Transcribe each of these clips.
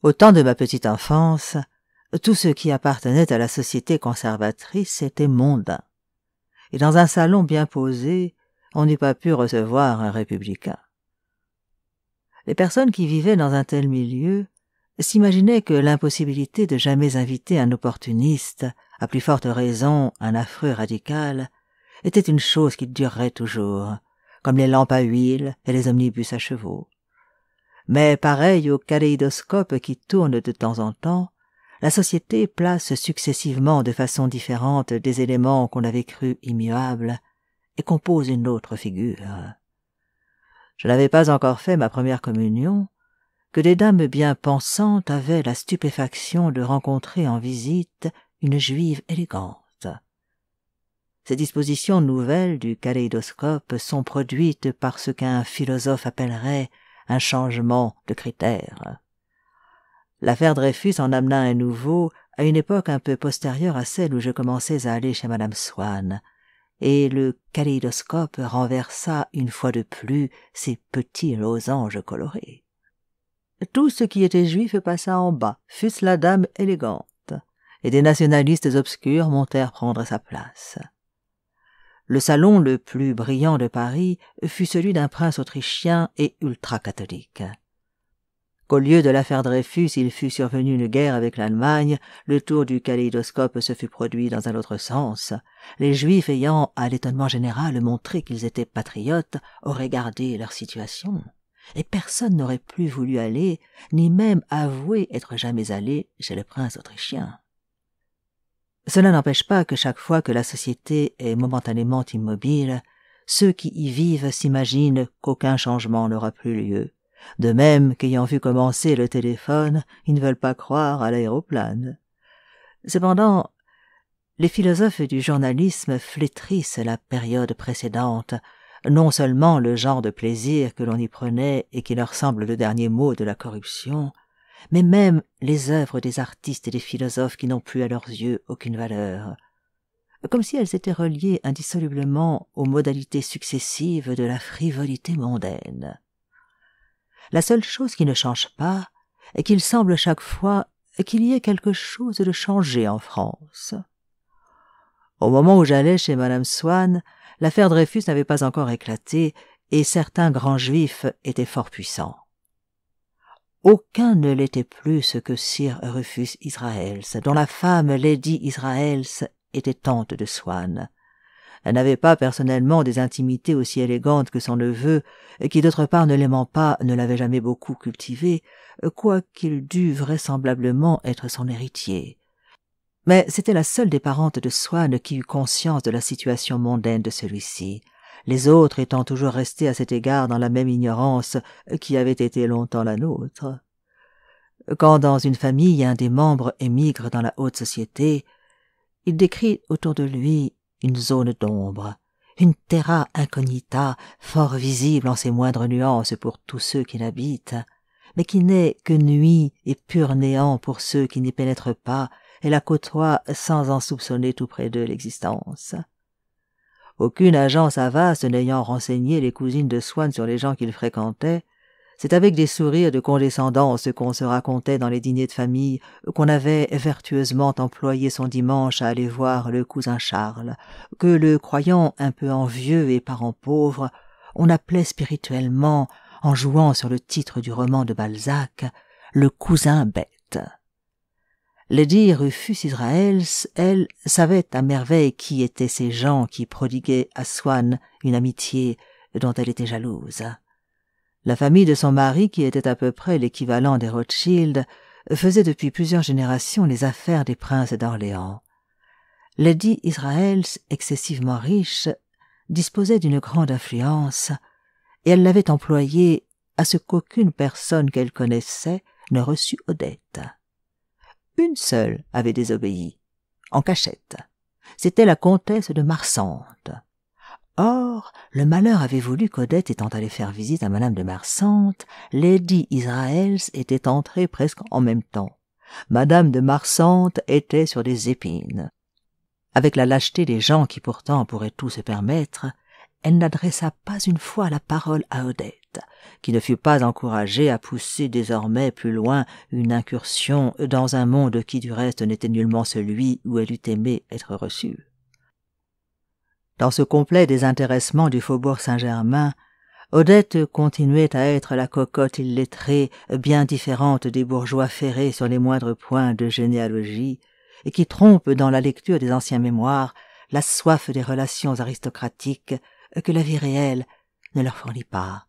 Au temps de ma petite enfance, tout ce qui appartenait à la société conservatrice était mondain, et dans un salon bien posé, on n'eût pas pu recevoir un républicain. Les personnes qui vivaient dans un tel milieu s'imaginaient que l'impossibilité de jamais inviter un opportuniste, à plus forte raison un affreux radical, était une chose qui durerait toujours, comme les lampes à huile et les omnibus à chevaux. Mais pareil au kaléidoscope qui tourne de temps en temps, la société place successivement de façon différente des éléments qu'on avait crus immuables et compose une autre figure. Je n'avais pas encore fait ma première communion que des dames bien pensantes avaient la stupéfaction de rencontrer en visite une juive élégante. Ces dispositions nouvelles du kaléidoscope sont produites par ce qu'un philosophe appellerait un changement de critères. L'affaire Dreyfus en amena un nouveau à une époque un peu postérieure à celle où je commençais à aller chez madame Swann, et le kaléidoscope renversa une fois de plus ses petits losanges colorés. Tout ce qui était juif passa en bas, fût-ce la dame élégante, et des nationalistes obscurs montèrent prendre sa place. Le salon le plus brillant de Paris fut celui d'un prince autrichien et ultra-catholique. Qu'au lieu de l'affaire Dreyfus, il fût survenu une guerre avec l'Allemagne, le tour du kaléidoscope se fut produit dans un autre sens. Les Juifs ayant, à l'étonnement général, montré qu'ils étaient patriotes, auraient gardé leur situation, et personne n'aurait plus voulu aller, ni même avouer être jamais allé chez le prince autrichien. Cela n'empêche pas que chaque fois que la société est momentanément immobile, ceux qui y vivent s'imaginent qu'aucun changement n'aura plus lieu. De même qu'ayant vu commencer le téléphone, ils ne veulent pas croire à l'aéroplane. Cependant, les philosophes du journalisme flétrissent la période précédente, non seulement le genre de plaisir que l'on y prenait et qui leur semble le dernier mot de la corruption, mais même les œuvres des artistes et des philosophes qui n'ont plus à leurs yeux aucune valeur, comme si elles étaient reliées indissolublement aux modalités successives de la frivolité mondaine. La seule chose qui ne change pas est qu'il semble chaque fois qu'il y ait quelque chose de changé en France. Au moment où j'allais chez madame Swann, l'affaire Dreyfus n'avait pas encore éclaté et certains grands juifs étaient fort puissants. Aucun ne l'était plus que Sir Rufus Israels, dont la femme Lady Israels était tante de Swann. Elle n'avait pas personnellement des intimités aussi élégantes que son neveu, qui d'autre part ne l'aimant pas ne l'avait jamais beaucoup cultivé, quoiqu'il dût vraisemblablement être son héritier. Mais c'était la seule des parentes de Swann qui eut conscience de la situation mondaine de celui-ci, les autres étant toujours restés à cet égard dans la même ignorance qui avait été longtemps la nôtre. Quand dans une famille un des membres émigre dans la haute société, il décrit autour de lui une zone d'ombre, une terra incognita fort visible en ses moindres nuances pour tous ceux qui l'habitent, mais qui n'est que nuit et pur néant pour ceux qui n'y pénètrent pas et la côtoient sans en soupçonner tout près d'eux l'existence. Aucune agence avaste n'ayant renseigné les cousines de Swann sur les gens qu'il fréquentait, c'est avec des sourires de condescendance qu'on se racontait dans les dîners de famille qu'on avait vertueusement employé son dimanche à aller voir le cousin Charles, que le croyant un peu envieux et parent pauvre, on appelait spirituellement, en jouant sur le titre du roman de Balzac, le cousin bête. Lady Rufus Israels, elle, savait à merveille qui étaient ces gens qui prodiguaient à Swann une amitié dont elle était jalouse. La famille de son mari, qui était à peu près l'équivalent des Rothschild, faisait depuis plusieurs générations les affaires des princes d'Orléans. Lady Israels, excessivement riche, disposait d'une grande influence, et elle l'avait employée à ce qu'aucune personne qu'elle connaissait ne reçût Odette. Une seule avait désobéi, en cachette. C'était la comtesse de Marsante. Or, le malheur avait voulu qu'Odette étant allée faire visite à madame de Marsante, Lady Israels était entrée presque en même temps. Madame de Marsante était sur des épines. Avec la lâcheté des gens qui pourtant pourraient tout se permettre, elle n'adressa pas une fois la parole à Odette. Odette, qui ne fut pas encouragée à pousser désormais plus loin une incursion dans un monde qui du reste n'était nullement celui où elle eût aimé être reçue. Dans ce complet désintéressement du faubourg Saint-Germain, Odette continuait à être la cocotte illettrée, bien différente des bourgeois ferrés sur les moindres points de généalogie, et qui trompent dans la lecture des anciens mémoires la soif des relations aristocratiques que la vie réelle ne leur fournit pas.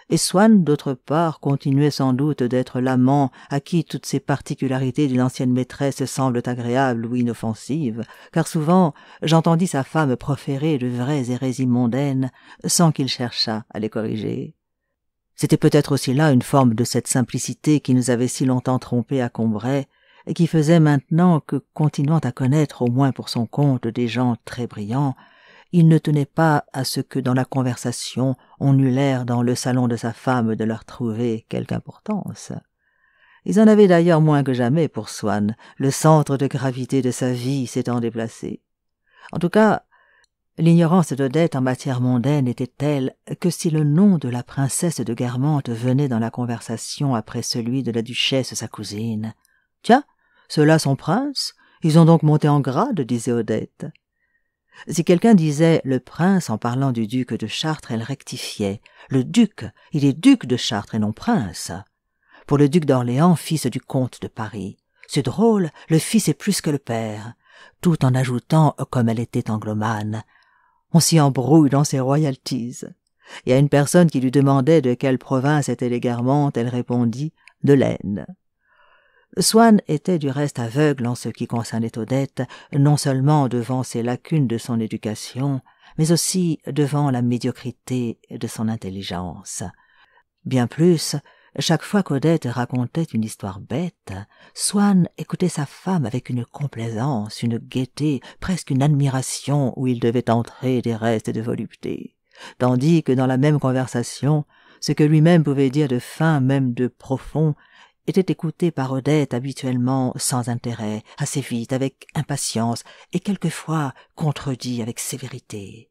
Et Swann, d'autre part, continuait sans doute d'être l'amant à qui toutes ces particularités d'une ancienne maîtresse semblent agréables ou inoffensives, car souvent j'entendis sa femme proférer de vraies hérésies mondaines sans qu'il cherchât à les corriger. C'était peut-être aussi là une forme de cette simplicité qui nous avait si longtemps trompés à Combray, et qui faisait maintenant que, continuant à connaître au moins pour son compte des gens très brillants, il ne tenait pas à ce que dans la conversation on eût l'air dans le salon de sa femme de leur trouver quelque importance. Ils en avaient d'ailleurs moins que jamais pour Swann, le centre de gravité de sa vie s'étant déplacé. En tout cas, l'ignorance d'Odette en matière mondaine était telle que si le nom de la princesse de Guermantes venait dans la conversation après celui de la duchesse sa cousine, « Tiens, ceux-là sont princes, ils ont donc monté en grade, disait Odette. » Si quelqu'un disait « le prince » en parlant du duc de Chartres, elle rectifiait. Le duc, il est duc de Chartres et non prince. Pour le duc d'Orléans, fils du comte de Paris. C'est drôle, le fils est plus que le père. Tout en ajoutant, comme elle était anglomane, on s'y embrouille dans ses royalties. Et à une personne qui lui demandait de quelle province étaient les Guermantes, elle répondit « de l'Aisne ». Swann était du reste aveugle en ce qui concernait Odette, non seulement devant ces lacunes de son éducation, mais aussi devant la médiocrité de son intelligence. Bien plus, chaque fois qu'Odette racontait une histoire bête, Swann écoutait sa femme avec une complaisance, une gaieté, presque une admiration où il devait entrer des restes de volupté, tandis que dans la même conversation, ce que lui-même pouvait dire de fin, même de profond, était écouté par Odette habituellement sans intérêt, assez vite, avec impatience, et quelquefois contredit avec sévérité.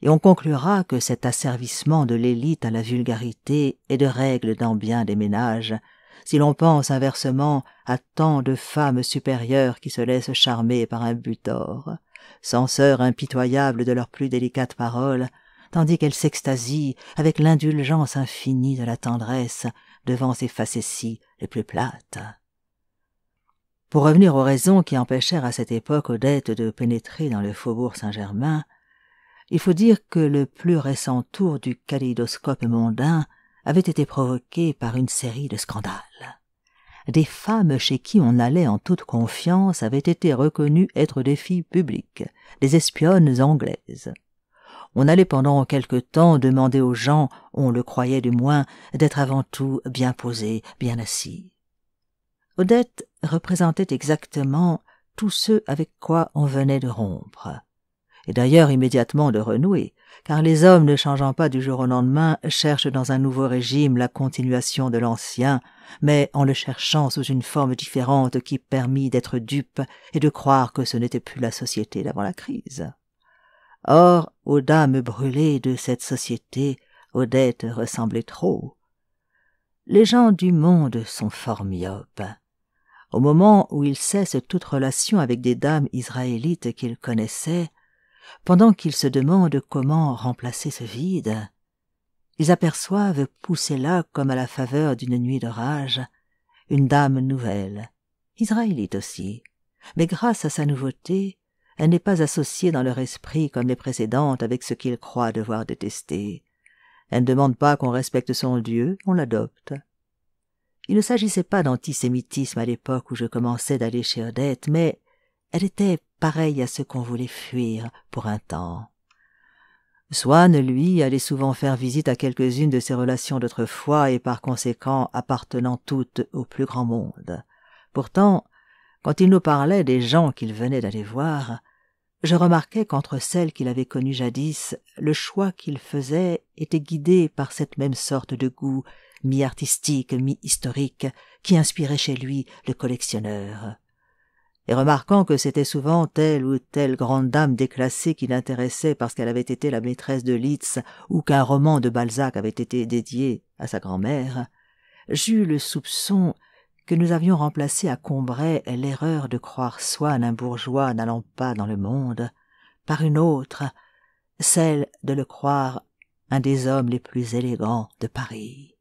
Et on conclura que cet asservissement de l'élite à la vulgarité est de règle dans bien des ménages, si l'on pense inversement à tant de femmes supérieures qui se laissent charmer par un butor, censeurs impitoyables de leurs plus délicates paroles, tandis qu'elles s'extasient avec l'indulgence infinie de la tendresse devant ses facéties les plus plates. Pour revenir aux raisons qui empêchèrent à cette époque Odette de pénétrer dans le faubourg Saint-Germain, il faut dire que le plus récent tour du kaléidoscope mondain avait été provoqué par une série de scandales. Des femmes chez qui on allait en toute confiance avaient été reconnues être des filles publiques, des espionnes anglaises. On allait pendant quelque temps demander aux gens, on le croyait du moins, d'être avant tout bien posés, bien assis. Odette représentait exactement tous ceux avec quoi on venait de rompre, et d'ailleurs immédiatement de renouer, car les hommes ne changeant pas du jour au lendemain cherchent dans un nouveau régime la continuation de l'ancien, mais en le cherchant sous une forme différente qui permit d'être dupe et de croire que ce n'était plus la société d'avant la crise. Or, aux dames brûlées de cette société, Odette ressemblait trop. Les gens du monde sont fort myopes. Au moment où ils cessent toute relation avec des dames israélites qu'ils connaissaient, pendant qu'ils se demandent comment remplacer ce vide, ils aperçoivent pousser là, comme à la faveur d'une nuit d'orage, une dame nouvelle, israélite aussi, mais grâce à sa nouveauté, elle n'est pas associée dans leur esprit comme les précédentes avec ce qu'ils croient devoir détester. Elle ne demande pas qu'on respecte son Dieu, on l'adopte. Il ne s'agissait pas d'antisémitisme à l'époque où je commençais d'aller chez Odette, mais elle était pareille à ce qu'on voulait fuir pour un temps. Swann, lui, allait souvent faire visite à quelques-unes de ses relations d'autrefois et par conséquent appartenant toutes au plus grand monde. Pourtant, quand il nous parlait des gens qu'il venait d'aller voir, je remarquais qu'entre celles qu'il avait connues jadis, le choix qu'il faisait était guidé par cette même sorte de goût, mi-artistique, mi-historique, qui inspirait chez lui le collectionneur. et remarquant que c'était souvent telle ou telle grande dame déclassée qui l'intéressait parce qu'elle avait été la maîtresse de Liszt ou qu'un roman de Balzac avait été dédié à sa grand-mère, j'eus le soupçon que nous avions remplacé à Combray l'erreur de croire Swann un bourgeois n'allant pas dans le monde par une autre, celle de le croire un des hommes les plus élégants de Paris.